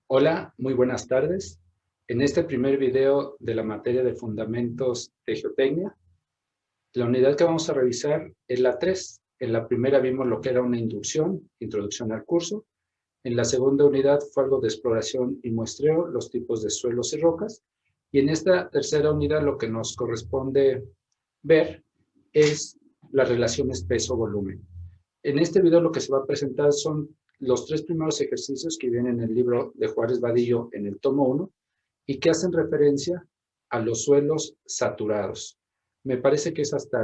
Hola, muy buenas tardes. En este primer video de la materia de Fundamentos de Geotecnia, la unidad que vamos a revisar es la 3. En la primera vimos lo que era una inducción, introducción al curso. En la segunda unidad fue algo de exploración y muestreo, los tipos de suelos y rocas. Y en esta tercera unidad lo que nos corresponde ver es las relaciones peso-volumen. En este video lo que se va a presentar son los 3 primeros ejercicios que vienen en el libro de Juárez Vadillo en el tomo 1 y que hacen referencia a los suelos saturados. Me parece que es hasta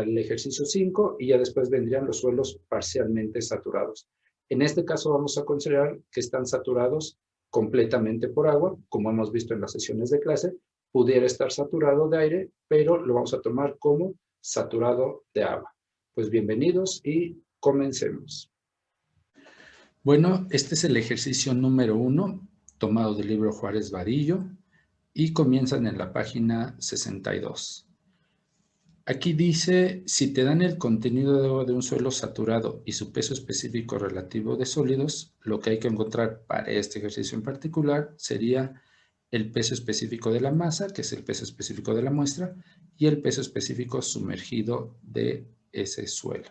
el ejercicio 5 y ya después vendrían los suelos parcialmente saturados. En este caso vamos a considerar que están saturados completamente por agua, como hemos visto en las sesiones de clase, pudiera estar saturado de aire, pero lo vamos a tomar como saturado de agua. Pues bienvenidos y comencemos. Bueno, este es el ejercicio número 1, tomado del libro Juárez Vadillo, y comienzan en la página 62. Aquí dice, si te dan el contenido de agua de un suelo saturado y su peso específico relativo de sólidos, lo que hay que encontrar para este ejercicio en particular sería el peso específico de la masa, que es el peso específico de la muestra, y el peso específico sumergido de ese suelo.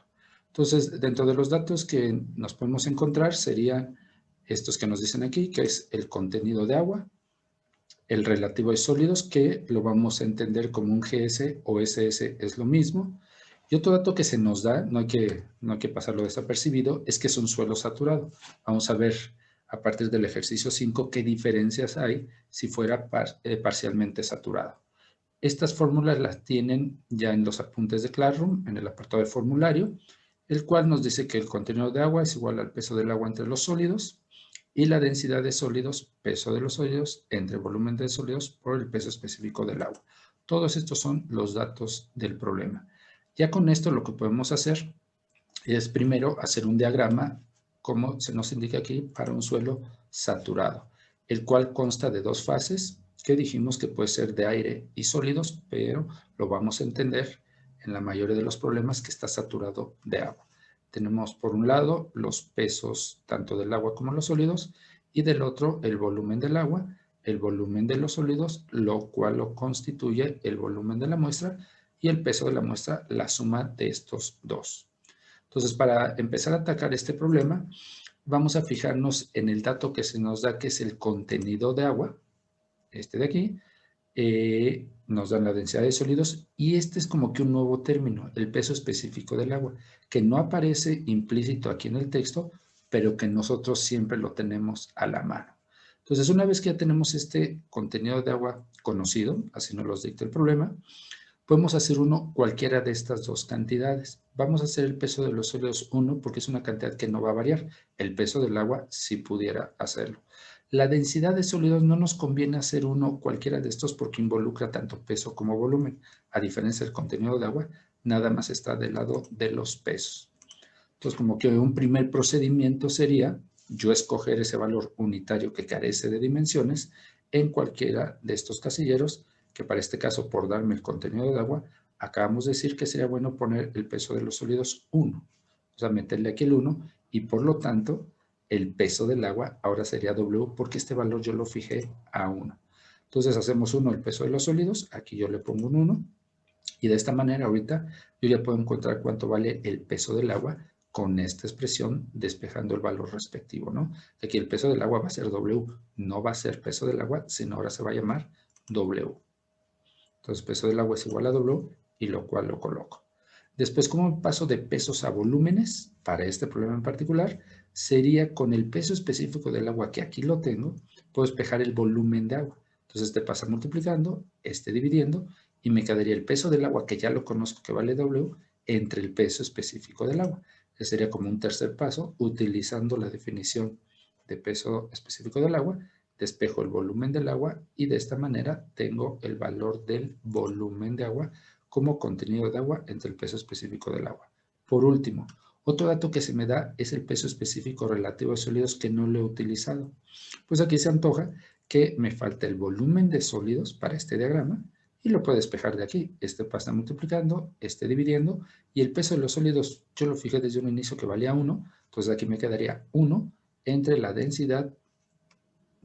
Entonces, dentro de los datos que nos podemos encontrar serían estos que nos dicen aquí, que es el contenido de agua, el relativo de sólidos, que lo vamos a entender como un GS o SS es lo mismo. Y otro dato que se nos da, no hay que pasarlo desapercibido, es que es un suelo saturado. Vamos a ver a partir del ejercicio 5 qué diferencias hay si fuera parcialmente saturado. Estas fórmulas las tienen ya en los apuntes de Classroom, en el apartado de formulario, el cual nos dice que el contenido de agua es igual al peso del agua entre los sólidos y la densidad de sólidos, peso de los sólidos, entre volumen de sólidos por el peso específico del agua. Todos estos son los datos del problema. Ya con esto lo que podemos hacer es primero hacer un diagrama, como se nos indica aquí, para un suelo saturado, el cual consta de dos fases, que dijimos que puede ser de aire y sólidos, pero lo vamos a entender en la mayoría de los problemas que está saturado de agua. Tenemos por un lado los pesos tanto del agua como los sólidos y del otro el volumen del agua, el volumen de los sólidos, lo cual lo constituye el volumen de la muestra y el peso de la muestra, la suma de estos dos. Entonces, para empezar a atacar este problema, vamos a fijarnos en el dato que se nos da, que es el contenido de agua, este de aquí, nos dan la densidad de sólidos y este es como que un nuevo término, el peso específico del agua, que no aparece implícito aquí en el texto, pero que nosotros siempre lo tenemos a la mano. Entonces, una vez que ya tenemos este contenido de agua conocido, así nos lo dicta el problema, podemos hacer uno cualquiera de estas dos cantidades. Vamos a hacer el peso de los sólidos 1 porque es una cantidad que no va a variar. El peso del agua sí pudiera hacerlo. La densidad de sólidos no nos conviene hacer uno cualquiera de estos porque involucra tanto peso como volumen. A diferencia del contenido de agua, nada más está del lado de los pesos. Entonces, como que un primer procedimiento sería yo escoger ese valor unitario que carece de dimensiones en cualquiera de estos casilleros, que para este caso, por darme el contenido de agua, acabamos de decir que sería bueno poner el peso de los sólidos 1. O sea, meterle aquí el 1 y por lo tanto, el peso del agua ahora sería W porque este valor yo lo fijé a 1. Entonces hacemos 1 el peso de los sólidos, aquí yo le pongo un 1 y de esta manera ahorita yo ya puedo encontrar cuánto vale el peso del agua con esta expresión despejando el valor respectivo, ¿no? Aquí el peso del agua va a ser W, no va a ser peso del agua, sino ahora se va a llamar W. Entonces, peso del agua es igual a W y lo cual lo coloco. Después, ¿cómo paso de pesos a volúmenes? Para este problema en particular, sería con el peso específico del agua, que aquí lo tengo, puedo despejar el volumen de agua. Entonces, este pasa multiplicando, este dividiendo, y me quedaría el peso del agua, que ya lo conozco que vale W, entre el peso específico del agua. Ese sería como un tercer paso, utilizando la definición de peso específico del agua, despejo el volumen del agua y de esta manera tengo el valor del volumen de agua como contenido de agua entre el peso específico del agua. Por último, otro dato que se me da es el peso específico relativo a sólidos que no lo he utilizado. Pues aquí se antoja que me falta el volumen de sólidos para este diagrama y lo puedo despejar de aquí. Este pasa multiplicando, este dividiendo y el peso de los sólidos yo lo fijé desde un inicio que valía 1, entonces aquí me quedaría 1 entre la densidad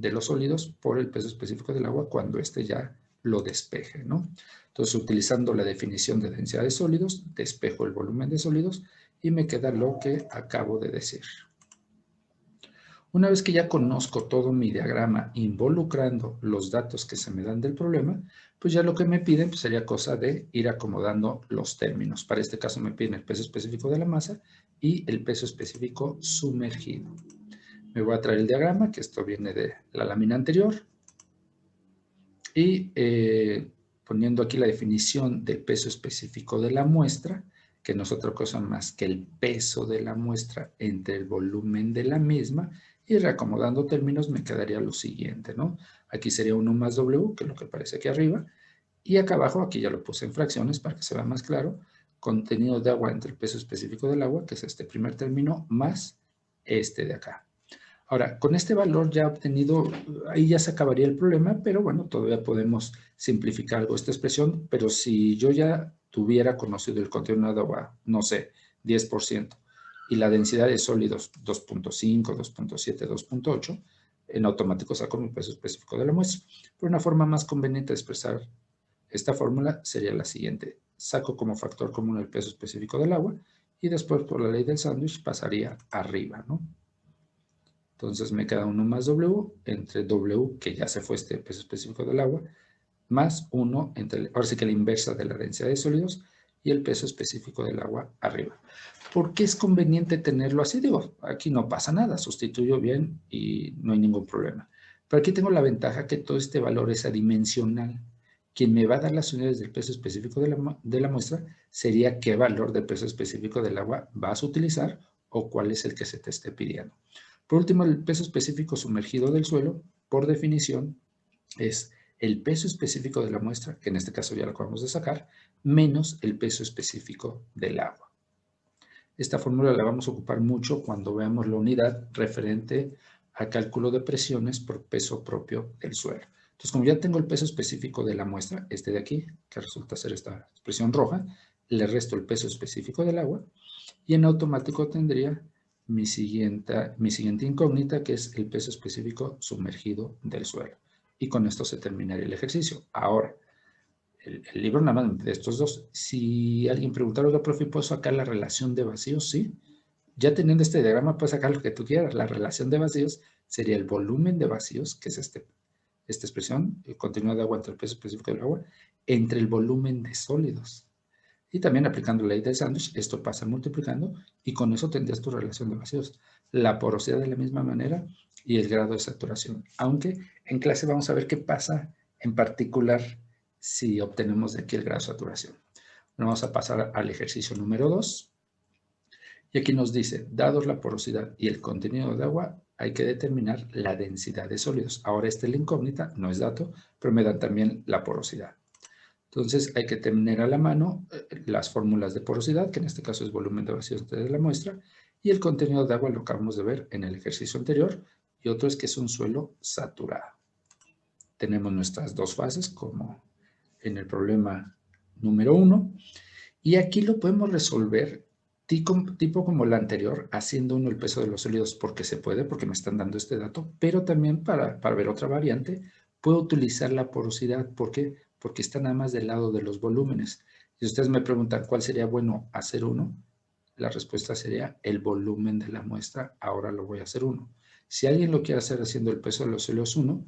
de los sólidos por el peso específico del agua cuando éste ya lo despeje, ¿no? Entonces, utilizando la definición de densidad de sólidos, despejo el volumen de sólidos y me queda lo que acabo de decir. Una vez que ya conozco todo mi diagrama involucrando los datos que se me dan del problema, pues ya lo que me piden pues sería cosa de ir acomodando los términos. Para este caso me piden el peso específico de la masa y el peso específico sumergido. Me voy a traer el diagrama, que esto viene de la lámina anterior. Y poniendo aquí la definición del peso específico de la muestra, que no es otra cosa más que el peso de la muestra entre el volumen de la misma, y reacomodando términos me quedaría lo siguiente, ¿no? Aquí sería 1 más W, que es lo que aparece aquí arriba, y acá abajo, aquí ya lo puse en fracciones para que se vea más claro, contenido de agua entre el peso específico del agua, que es este primer término, más este de acá. Ahora, con este valor ya obtenido, ahí ya se acabaría el problema, pero bueno, todavía podemos simplificar algo esta expresión, pero si yo ya tuviera conocido el contenido de agua, no sé, 10%, y la densidad de sólidos 2.5, 2.7, 2.8, en automático saco mi peso específico de la muestra. Pero una forma más conveniente de expresar esta fórmula sería la siguiente. Saco como factor común el peso específico del agua y después por la ley del sándwich pasaría arriba, ¿no? Entonces me queda 1 más W entre W, que ya se fue este peso específico del agua, más 1 entre, ahora sí que la inversa de la densidad de sólidos y el peso específico del agua arriba. ¿Por qué es conveniente tenerlo así? Digo, aquí no pasa nada, sustituyo bien y no hay ningún problema. Pero aquí tengo la ventaja que todo este valor es adimensional. Quien me va a dar las unidades del peso específico de la muestra sería qué valor de peso específico del agua vas a utilizar o cuál es el que se te esté pidiendo. Por último, el peso específico sumergido del suelo, por definición, es el peso específico de la muestra, que en este caso ya lo acabamos de sacar, menos el peso específico del agua. Esta fórmula la vamos a ocupar mucho cuando veamos la unidad referente al cálculo de presiones por peso propio del suelo. Entonces, como ya tengo el peso específico de la muestra, este de aquí, que resulta ser esta expresión roja, le resto el peso específico del agua y en automático tendría mi siguiente incógnita, que es el peso específico sumergido del suelo. Y con esto se terminaría el ejercicio. Ahora, el libro nada más de estos dos. Si alguien preguntara, oiga, profe, ¿puedo sacar la relación de vacíos? Sí. Ya teniendo este diagrama, puedes sacar lo que tú quieras. La relación de vacíos sería el volumen de vacíos, que es esta expresión, el contenido de agua entre el peso específico del agua, entre el volumen de sólidos. Y también aplicando la ley del sándwich, esto pasa multiplicando y con eso tendrías tu relación de vacíos. La porosidad de la misma manera y el grado de saturación. Aunque en clase vamos a ver qué pasa en particular si obtenemos de aquí el grado de saturación. Vamos a pasar al ejercicio número 2. Y aquí nos dice, dados la porosidad y el contenido de agua, hay que determinar la densidad de sólidos. Ahora esta es la incógnita, no es dato, pero me dan también la porosidad. Entonces hay que tener a la mano las fórmulas de porosidad, que en este caso es volumen de vacíos de la muestra, y el contenido de agua lo acabamos de ver en el ejercicio anterior, y otro es que es un suelo saturado. Tenemos nuestras dos fases como en el problema número 1, y aquí lo podemos resolver tipo como el anterior, haciendo uno el peso de los sólidos porque se puede, porque me están dando este dato, pero también para ver otra variante, puedo utilizar la porosidad. ¿Por qué? Porque está nada más del lado de los volúmenes. Si ustedes me preguntan cuál sería bueno hacer uno, la respuesta sería el volumen de la muestra, ahora lo voy a hacer uno. Si alguien lo quiere hacer haciendo el peso de los sólidos 1,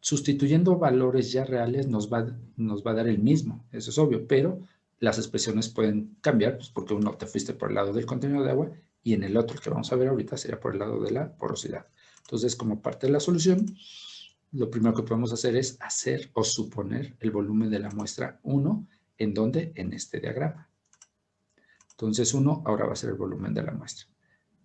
sustituyendo valores ya reales nos va a dar el mismo, eso es obvio, pero las expresiones pueden cambiar, pues porque uno te fuiste por el lado del contenido de agua y en el otro, que vamos a ver ahorita, sería por el lado de la porosidad. Entonces, como parte de la solución, lo primero que podemos hacer es hacer o suponer el volumen de la muestra 1, ¿en dónde? En este diagrama. Entonces, 1 ahora va a ser el volumen de la muestra.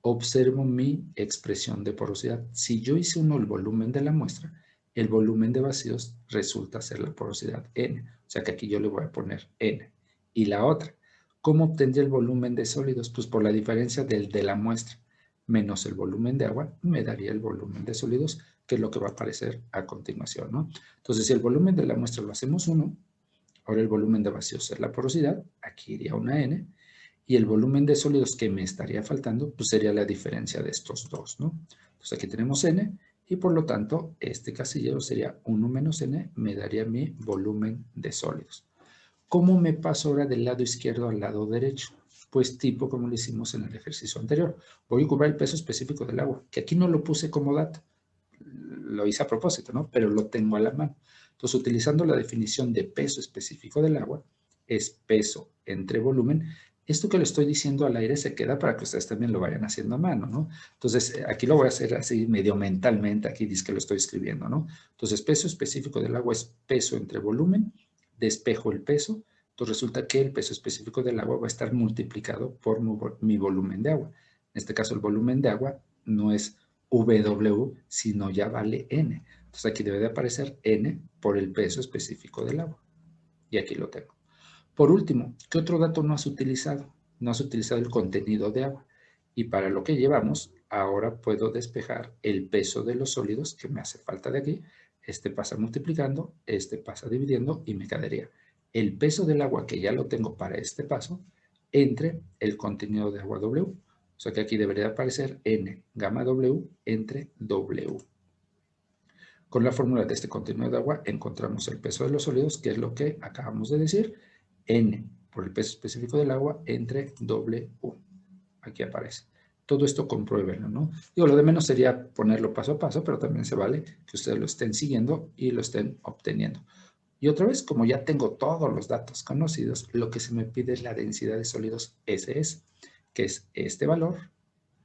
Observo mi expresión de porosidad. Si yo hice 1 el volumen de la muestra, el volumen de vacíos resulta ser la porosidad N. O sea que aquí yo le voy a poner N. Y la otra, ¿cómo obtendría el volumen de sólidos? Pues por la diferencia del de la muestra menos el volumen de agua, me daría el volumen de sólidos, que es lo que va a aparecer a continuación, ¿no? Entonces, si el volumen de la muestra lo hacemos 1, ahora el volumen de vacíos es la porosidad, aquí iría una N, y el volumen de sólidos que me estaría faltando, pues sería la diferencia de estos dos, ¿no? Entonces aquí tenemos N Y por lo tanto, este casillero sería 1 menos n, me daría mi volumen de sólidos. ¿Cómo me paso ahora del lado izquierdo al lado derecho? Pues tipo como lo hicimos en el ejercicio anterior. Voy a ocupar el peso específico del agua, que aquí no lo puse como dato. Lo hice a propósito, ¿no? Pero lo tengo a la mano. Entonces, utilizando la definición de peso específico del agua, es peso entre volumen. Esto que le estoy diciendo al aire se queda para que ustedes también lo vayan haciendo a mano, ¿no? Entonces, aquí lo voy a hacer así medio mentalmente, aquí dice que lo estoy escribiendo, ¿no? Entonces, peso específico del agua es peso entre volumen, despejo el peso, entonces resulta que el peso específico del agua va a estar multiplicado por mi volumen de agua. En este caso, el volumen de agua no es W, sino ya vale N. Entonces, aquí debe de aparecer N por el peso específico del agua. Y aquí lo tengo. Por último, ¿qué otro dato no has utilizado? No has utilizado el contenido de agua. Y para lo que llevamos, ahora puedo despejar el peso de los sólidos que me hace falta de aquí. Este pasa multiplicando, este pasa dividiendo y me quedaría el peso del agua que ya lo tengo para este paso entre el contenido de agua W. O sea que aquí debería aparecer N gamma W entre W. Con la fórmula de este contenido de agua encontramos el peso de los sólidos, que es lo que acabamos de decir, N por el peso específico del agua entre W. Aquí aparece. Todo esto compruébenlo, ¿no? Digo, lo de menos sería ponerlo paso a paso, pero también se vale que ustedes lo estén siguiendo y lo estén obteniendo. Y otra vez, como ya tengo todos los datos conocidos, lo que se me pide es la densidad de sólidos SS, que es este valor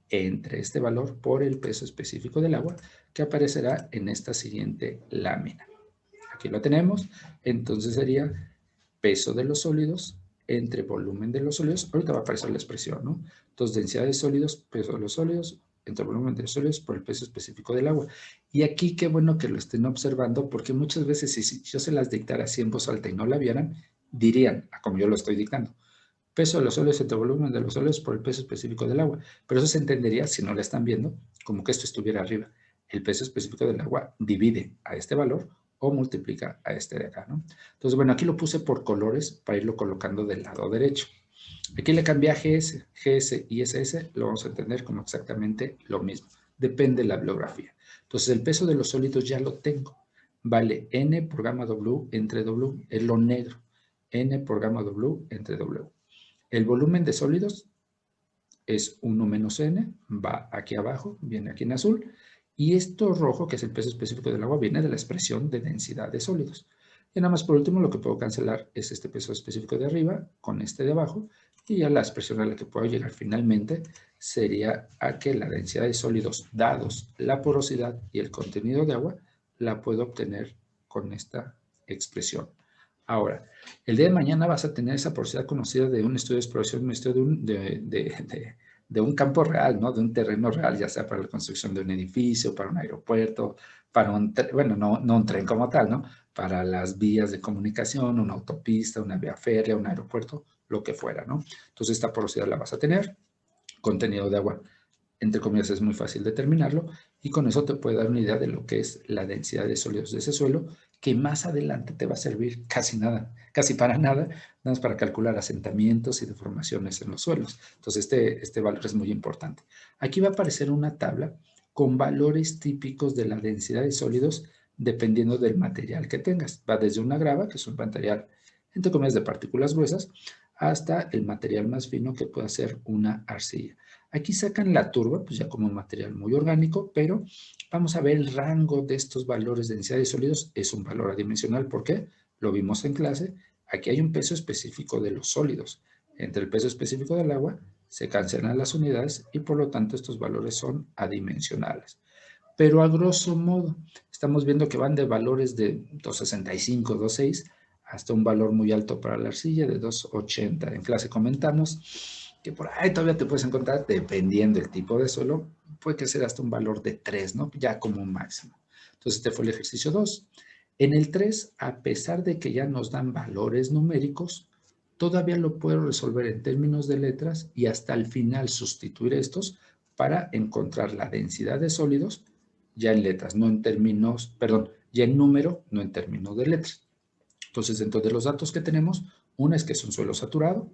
entre este valor por el peso específico del agua que aparecerá en esta siguiente lámina. Aquí lo tenemos, entonces sería peso de los sólidos entre volumen de los sólidos. Ahorita va a aparecer la expresión, ¿no? Entonces, densidad de sólidos, peso de los sólidos, entre volumen de los sólidos por el peso específico del agua. Y aquí qué bueno que lo estén observando, porque muchas veces si yo se las dictara así en voz alta y no la vieran, dirían, como yo lo estoy dictando, peso de los sólidos entre volumen de los sólidos por el peso específico del agua. Pero eso se entendería, si no la están viendo, como que esto estuviera arriba. El peso específico del agua divide a este valor o multiplica a este de acá, ¿no? Entonces, bueno, aquí lo puse por colores para irlo colocando del lado derecho. Aquí le cambié a GS, GS y SS, lo vamos a entender como exactamente lo mismo. Depende de la bibliografía. Entonces, el peso de los sólidos ya lo tengo. Vale N por gamma W entre W, es lo negro. N por gamma W entre W. El volumen de sólidos es 1 menos n, va aquí abajo, viene aquí en azul, y esto rojo, que es el peso específico del agua, viene de la expresión de densidad de sólidos. Y nada más por último, lo que puedo cancelar es este peso específico de arriba con este de abajo, y ya la expresión a la que puedo llegar finalmente sería a que la densidad de sólidos, dados la porosidad y el contenido de agua, la puedo obtener con esta expresión. Ahora, el día de mañana vas a tener esa porosidad conocida de un estudio de exploración, un estudio de un campo real, ¿no? De un terreno real, ya sea para la construcción de un edificio, para un aeropuerto, para un tren, bueno, no un tren como tal, ¿no? Para las vías de comunicación, una autopista, una vía férrea, un aeropuerto, lo que fuera, ¿no? Entonces, esta porosidad la vas a tener, contenido de agua, entre comillas, es muy fácil determinarlo, y con eso te puede dar una idea de lo que es la densidad de sólidos de ese suelo, que más adelante te va a servir casi nada, casi para nada, nada más para calcular asentamientos y deformaciones en los suelos. Entonces, este valor es muy importante. Aquí va a aparecer una tabla con valores típicos de la densidad de sólidos dependiendo del material que tengas. Va desde una grava, que es un material, entre comillas, de partículas gruesas, hasta el material más fino que puede ser una arcilla. Aquí sacan la turba, pues ya como un material muy orgánico, pero vamos a ver el rango de estos valores de densidad de sólidos. Es un valor adimensional, ¿por qué? Lo vimos en clase. Aquí hay un peso específico de los sólidos. Entre el peso específico del agua se cancelan las unidades y por lo tanto estos valores son adimensionales. Pero a grosso modo, estamos viendo que van de valores de 265, 2,6 hasta un valor muy alto para la arcilla de 2,80. En clase comentamos que por ahí todavía te puedes encontrar, dependiendo del tipo de suelo, puede ser hasta un valor de 3, ¿no? Ya como un máximo. Entonces, este fue el ejercicio 2. En el 3, a pesar de que ya nos dan valores numéricos, todavía lo puedo resolver en términos de letras y hasta el final sustituir estos para encontrar la densidad de sólidos ya en letras, no en términos, perdón, ya en número, no en términos de letras. Entonces, dentro de los datos que tenemos, una es que es un suelo saturado.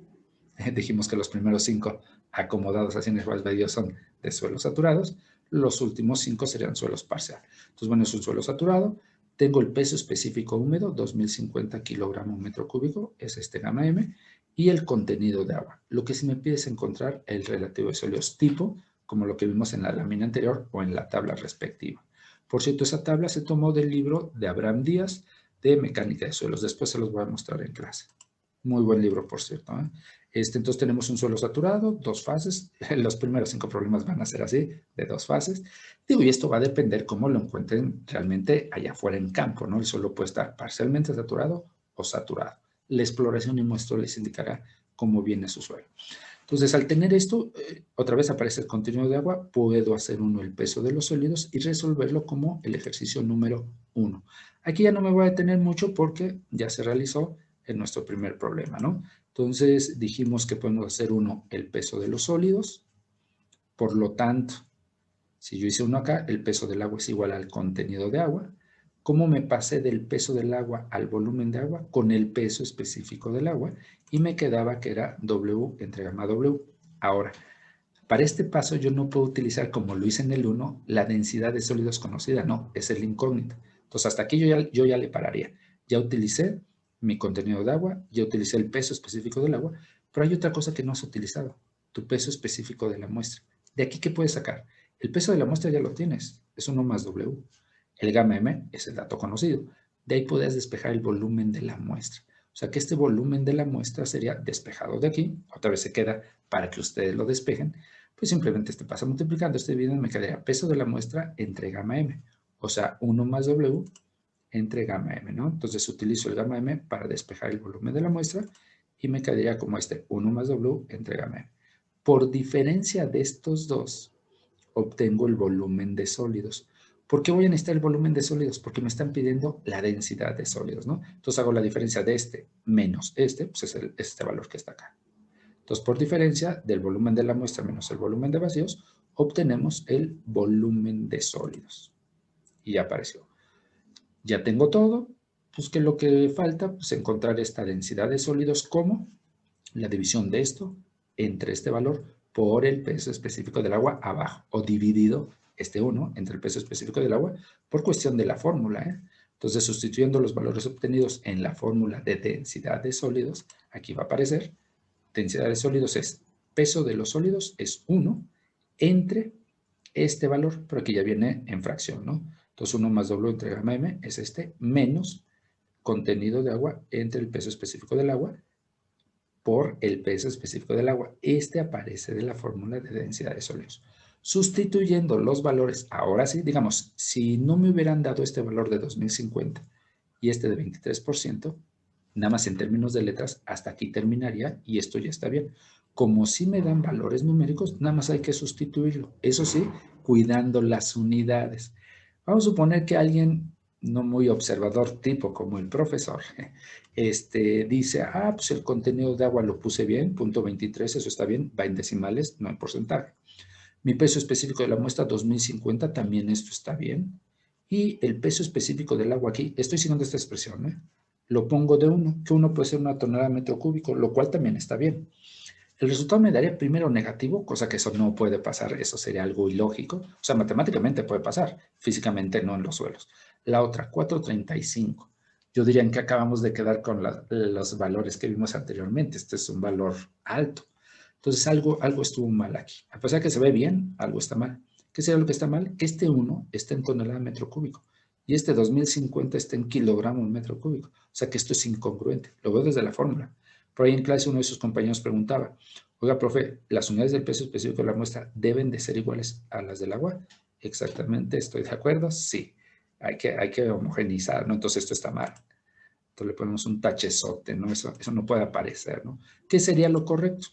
Dijimos que los primeros 5 acomodados así en el medio son de suelos saturados. Los últimos 5 serían suelos parciales. Entonces, bueno, es un suelo saturado. Tengo el peso específico húmedo, 2050 kilogramos metro cúbico, es este gamma M, y el contenido de agua. Lo que sí me pide es encontrar el relativo de sólidos tipo, como lo que vimos en la lámina anterior o en la tabla respectiva. Por cierto, esa tabla se tomó del libro de Abraham Díaz de Mecánica de Suelos. Después se los voy a mostrar en clase. Muy buen libro, por cierto, ¿eh? Entonces tenemos un suelo saturado, 2 fases. Los primeros 5 problemas van a ser así, de 2 fases. Digo, y esto va a depender cómo lo encuentren realmente allá afuera en campo, ¿no? El suelo puede estar parcialmente saturado o saturado. La exploración y muestreo les indicará cómo viene su suelo. Entonces, al tener esto, otra vez aparece el contenido de agua, puedo hacer uno el peso de los sólidos y resolverlo como el ejercicio número 1. Aquí ya no me voy a detener mucho porque ya se realizó en nuestro primer problema, ¿no? Entonces, dijimos que podemos hacer uno el peso de los sólidos, por lo tanto, si yo hice uno acá, el peso del agua es igual al contenido de agua. ¿Cómo me pasé del peso del agua al volumen de agua? Con el peso específico del agua y me quedaba que era W entre gamma W. Ahora, para este paso yo no puedo utilizar, como lo hice en el 1, la densidad de sólidos conocida, no, es el incógnito. Entonces, hasta aquí yo ya le pararía. Ya utilicé mi contenido de agua, ya utilicé el peso específico del agua, pero hay otra cosa que no has utilizado, tu peso específico de la muestra. ¿De aquí qué puedes sacar? El peso de la muestra ya lo tienes, es 1 más W. El gamma M es el dato conocido. De ahí puedes despejar el volumen de la muestra. O sea que este volumen de la muestra sería despejado de aquí. Otra vez se queda para que ustedes lo despejen. Pues simplemente este pasa multiplicando. Este video me quedaría peso de la muestra entre gamma M. O sea, 1 más W entre gamma M, ¿no? Entonces utilizo el gamma M para despejar el volumen de la muestra y me quedaría como este 1 más W entre gamma M. Por diferencia de estos dos, obtengo el volumen de sólidos. ¿Por qué voy a necesitar el volumen de sólidos? Porque me están pidiendo la densidad de sólidos, ¿no? Entonces hago la diferencia de este menos este, pues es este valor que está acá. Entonces, por diferencia del volumen de la muestra menos el volumen de vacíos, obtenemos el volumen de sólidos. Y ya apareció. Ya tengo todo, pues que lo que falta, pues encontrar esta densidad de sólidos como la división de esto entre este valor por el peso específico del agua abajo, o dividido este 1 entre el peso específico del agua por cuestión de la fórmula, ¿eh? Entonces, sustituyendo los valores obtenidos en la fórmula de densidad de sólidos, aquí va a aparecer, densidad de sólidos es, peso de los sólidos es 1 entre este valor, pero aquí ya viene en fracción, ¿no? Entonces, 1 más W entre gamma M es este, menos contenido de agua entre el peso específico del agua por el peso específico del agua. Este aparece de la fórmula de densidad de sólidos. Sustituyendo los valores, ahora sí, digamos, si no me hubieran dado este valor de 2050 y este de 23%, nada más en términos de letras, hasta aquí terminaría y esto ya está bien. Como si me dan valores numéricos, nada más hay que sustituirlo. Eso sí, cuidando las unidades. Vamos a suponer que alguien no muy observador tipo como el profesor, dice, pues el contenido de agua lo puse bien, punto 23, eso está bien, va en decimales, no en porcentaje. Mi peso específico de la muestra 2050, también esto está bien. Y el peso específico del agua aquí, estoy siguiendo esta expresión, lo pongo de 1, que 1 puede ser una tonelada metro cúbico, lo cual también está bien. El resultado me daría primero negativo, cosa que eso no puede pasar, eso sería algo ilógico. O sea, matemáticamente puede pasar, físicamente no en los suelos. La otra, 435. Yo diría en que acabamos de quedar con los valores que vimos anteriormente. Este es un valor alto. Entonces, algo estuvo mal aquí. A pesar de que se ve bien, algo está mal. ¿Qué sería lo que está mal? Que este 1 está en tonelada metro cúbico y este 2050 está en kilogramos metro cúbico. O sea que esto es incongruente. Lo veo desde la fórmula. Por ahí en clase uno de sus compañeros preguntaba, oiga, profe, ¿las unidades del peso específico de la muestra deben de ser iguales a las del agua? Exactamente, estoy de acuerdo, sí. Hay que homogeneizar, ¿no? Entonces esto está mal. Entonces le ponemos un tachezote, ¿no? Eso no puede aparecer, ¿no? ¿Qué sería lo correcto?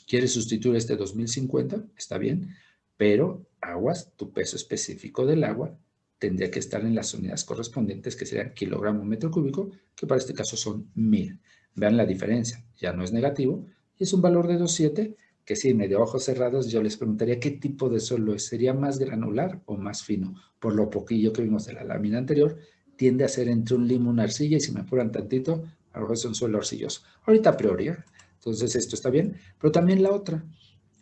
¿Quieres sustituir este 2050? Está bien, pero aguas, tu peso específico del agua tendría que estar en las unidades correspondientes, que serían kilogramo metro cúbico, que para este caso son 1000. Vean la diferencia, ya no es negativo, y es un valor de 2,7, que si medio ojos cerrados yo les preguntaría qué tipo de suelo es, ¿sería más granular o más fino? Por lo poquillo que vimos de la lámina anterior, tiende a ser entre un limo y una arcilla, y si me apuran tantito, a lo mejor es un suelo arcilloso. Ahorita a priori, entonces esto está bien, pero también la otra.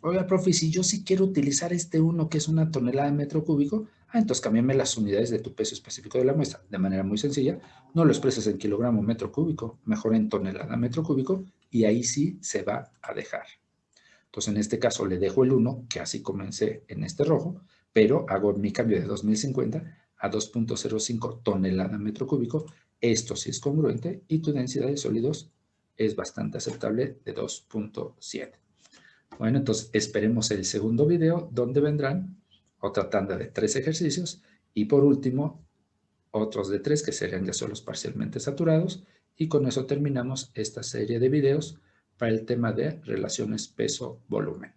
Oiga, profe, si yo sí quiero utilizar este 1 que es una tonelada de metro cúbico, entonces cámbiame las unidades de tu peso específico de la muestra. De manera muy sencilla, no lo expreses en kilogramo metro cúbico, mejor en tonelada metro cúbico, y ahí sí se va a dejar. Entonces, en este caso le dejo el 1, que así comencé en este rojo, pero hago mi cambio de 2050 a 2.05 tonelada metro cúbico. Esto sí es congruente y tu densidad de sólidos es bastante aceptable de 2.7. Bueno, entonces esperemos el segundo video donde vendrán otra tanda de 3 ejercicios y por último otros de 3 que serían ya solos parcialmente saturados y con eso terminamos esta serie de videos para el tema de relaciones peso-volumen.